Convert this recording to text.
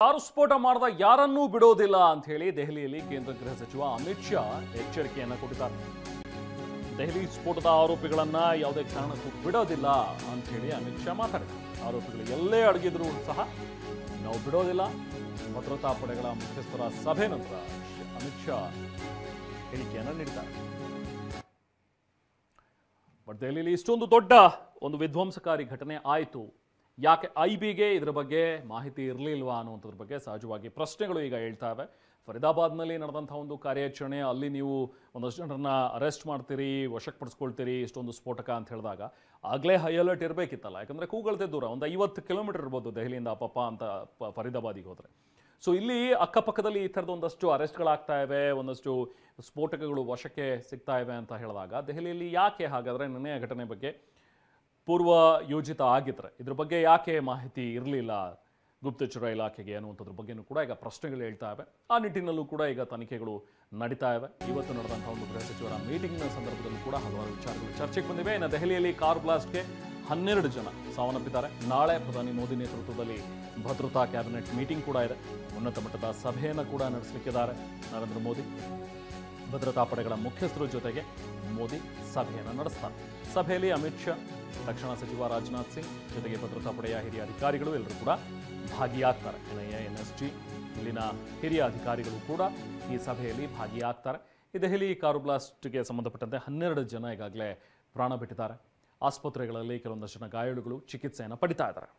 Car ಸ್ಫೋಟ ಮಾಡಿದ ಯಾರನ್ನೂ ಬಿಡೋದಿಲ್ಲ ಅಂತ ಹೇಳಿ ದೆಹಲಿಯಲ್ಲಿ ಕೇಂದ್ರ ಗೃಹ ಸಚಿವ ಅಮಿತ್ ಶಾ ಎಚ್ಚರಿಕೆಯನ್ನು ಕೊಟ್ಟಿದ್ದಾರೆ. ದೆಹಲಿ ಸ್ಫೋಟದ ಆರೋಪಿಗಳನ್ನ ಯಾವುದೇ ಕಾರಣಕ್ಕೂ ಬಿಡೋದಿಲ್ಲ ಅಂತ ಹೇಳಿ ಅಮಿತ್ ಶಾ ಮಾತಾಡಿದ್ದಾರೆ. ಆರೋಪಿಗಳು ಎಲ್ಲೇ ಅಡಗಿದ್ರು ಸಹ ನಾವು ಬಿಡೋದಿಲ್ಲ. ಭದ್ರತಾ ಪಡೆಗಳ ಮುಖ್ಯಸ್ಥರ ಸಭೆ ನಂತರ ಅಮಿತ್ ಶಾ ಹೇಳಿಕೆಯನ್ನು ನೀಡಿದ್ದಾರೆ. ಬಟ್ ದೆಹಲಿಯಲ್ಲಿ ಇಷ್ಟೊಂದು ದೊಡ್ಡ ಒಂದು ವಿಧ್ವಂಸಕಾರಿ ಘಟನೆ ಆಯಿತು, ಯಾಕೆ ಐಬಿಗೆ ಇದರ ಬಗ್ಗೆ ಮಾಹಿತಿ ಇರಲಿಲ್ವಾ ಅನ್ನುವಂಥದ್ರ ಬಗ್ಗೆ ಸಹಜವಾಗಿ ಪ್ರಶ್ನೆಗಳು ಈಗ ಹೇಳ್ತಾವೆ. ಫರೀದಾಬಾದ್ನಲ್ಲಿ ನಡೆದಂಥ ಒಂದು ಕಾರ್ಯಾಚರಣೆ, ಅಲ್ಲಿ ನೀವು ಒಂದಷ್ಟು ಜನರನ್ನ ಅರೆಸ್ಟ್ ಮಾಡ್ತೀರಿ, ವಶಕ್ಕೆ ಪಡಿಸ್ಕೊಳ್ತೀರಿ, ಇಷ್ಟೊಂದು ಸ್ಫೋಟಕ ಅಂತ ಹೇಳಿದಾಗ ಆಗಲೇ ಹೈ ಅಲರ್ಟ್ ಇರಬೇಕಿತ್ತಲ್ಲ. ಯಾಕಂದರೆ ಕೂಗಳತೆ ದೂರ, ಒಂದು 50 ಕಿಲೋಮೀಟರ್ ಇರ್ಬೋದು ದೆಹಲಿಯಿಂದ ಪಪ್ಪ ಅಂತ ಫರೀದಾಬಾದಿಗೆ ಹೋದರೆ. ಸೊ ಇಲ್ಲಿ ಅಕ್ಕಪಕ್ಕದಲ್ಲಿ ಈ ಥರದ್ದು ಒಂದಷ್ಟು ಅರೆಸ್ಟ್ಗಳಾಗ್ತಾ ಇವೆ, ಒಂದಷ್ಟು ಸ್ಫೋಟಕಗಳು ವಶಕ್ಕೆ ಸಿಗ್ತಾ ಇವೆ ಅಂತ ಹೇಳಿದಾಗ ದೆಹಲಿಯಲ್ಲಿ ಯಾಕೆ ಹಾಗಾದರೆ ನಿನ್ನೆಯ ಘಟನೆ ಬಗ್ಗೆ ಪೂರ್ವ ಯೋಜಿತ ಆಗಿದ್ರೆ ಇದ್ರ ಬಗ್ಗೆ ಯಾಕೆ ಮಾಹಿತಿ ಇರಲಿಲ್ಲ ಗುಪ್ತಚರ ಇಲಾಖೆಗೆ ಅನ್ನುವಂಥದ್ರ ಬಗ್ಗೆನೂ ಕೂಡ ಈಗ ಪ್ರಶ್ನೆಗಳು ಹೇಳ್ತಾ ಇವೆ. ಆ ನಿಟ್ಟಿನಲ್ಲೂ ಕೂಡ ಈಗ ತನಿಖೆಗಳು ನಡೀತಾ ಇವೆ. ಇವತ್ತು ನಡೆದಂಥ ಒಂದು ಗೃಹ ಸಚಿವರ ಮೀಟಿಂಗ್ನ ಸಂದರ್ಭದಲ್ಲೂ ಕೂಡ ಹಲವಾರು ವಿಚಾರಗಳು ಚರ್ಚೆಗೆ ಬಂದಿವೆ. ಇನ್ನು ದೆಹಲಿಯಲ್ಲಿ ಕಾರ್ ಬ್ಲಾಸ್ಟ್ಗೆ 12 ಜನ ಸಾವನ್ನಪ್ಪಿದ್ದಾರೆ. ನಾಳೆ ಪ್ರಧಾನಿ ಮೋದಿ ನೇತೃತ್ವದಲ್ಲಿ ಭದ್ರತಾ ಕ್ಯಾಬಿನೆಟ್ ಮೀಟಿಂಗ್ ಕೂಡ ಇದೆ. ಉನ್ನತ ಮಟ್ಟದ ಸಭೆಯನ್ನು ಕೂಡ ನಡೆಸಲಿಕ್ಕಿದ್ದಾರೆ ನರೇಂದ್ರ ಮೋದಿ. ಭದ್ರತಾ ಪಡೆಗಳ ಮುಖ್ಯಸ್ಥರ ಜೊತೆಗೆ ಮೋದಿ ಸಭೆಯನ್ನು ನಡೆಸ್ತಾರೆ. ಸಭೆಯಲ್ಲಿ ಅಮಿತ್ ಶಾ, ರಕ್ಷಣಾ ಸಚಿವ ರಾಜನಾಥ್ ಸಿಂಗ್ ಜೊತೆಗೆ ಭದ್ರತಾ ಪಡೆಯ ಹಿರಿಯ ಅಧಿಕಾರಿಗಳು ಎಲ್ಲರೂ ಕೂಡ ಭಾಗಿಯಾಗ್ತಾರೆ. NIA, NSG ಇಲ್ಲಿನ ಹಿರಿಯ ಅಧಿಕಾರಿಗಳು ಕೂಡ ಈ ಸಭೆಯಲ್ಲಿ ಭಾಗಿಯಾಗ್ತಾರೆ. ಈ ದೆಹಲಿ ಕಾರು ಬ್ಲಾಸ್ಟ್ಗೆ ಸಂಬಂಧಪಟ್ಟಂತೆ 12 ಜನ ಈಗಾಗಲೇ ಪ್ರಾಣ ಬಿಟ್ಟಿದ್ದಾರೆ. ಆಸ್ಪತ್ರೆಗಳಲ್ಲಿ ಕೆಲವೊಂದಷ್ಟು ಜನ ಗಾಯಾಳುಗಳು ಚಿಕಿತ್ಸೆಯನ್ನು ಪಡಿತಾ ಇದ್ದಾರೆ.